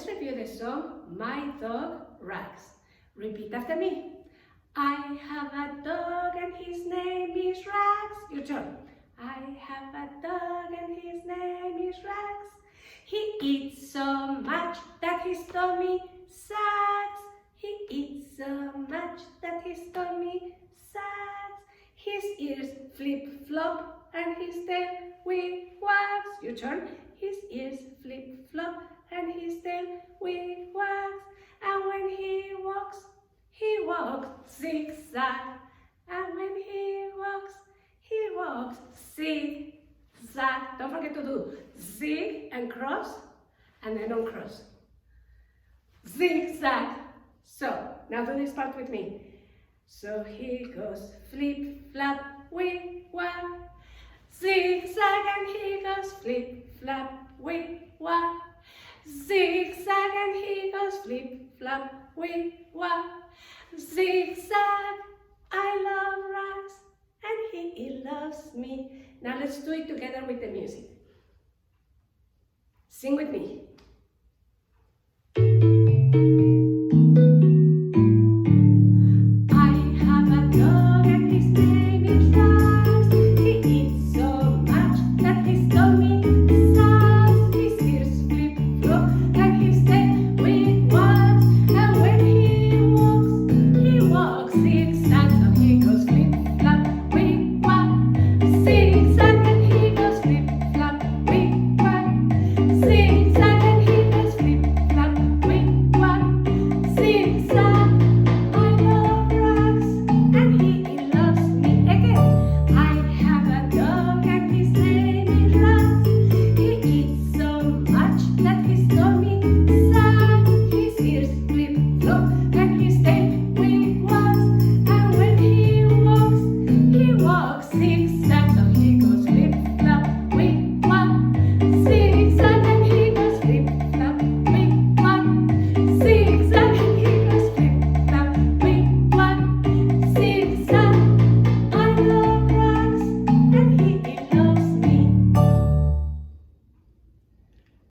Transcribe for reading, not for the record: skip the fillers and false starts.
let's review the song My Dog Rags. Repeat after me. I have a dog and his name is Rags. Your turn. I have a dog and his name is Rags. He eats so much that his tummy sags. He eats so much that his tummy sags. His ears flip-flop and his tail wig-wags. Your turn. His ears flip-flop and his tail wig-wags. And when he walks zigzag. And when he walks zigzag. Don't forget to do zig and cross, and then uncross. Zigzag. So, now do this part with me. So he goes flip-flap, wig-wag. Zigzag and he goes flip-flap, wig-wag. Zigzag and he goes flip-flap, wig-wag. Zigzag, I love Rags and he loves me. Now let's do it together with the music. Sing with me.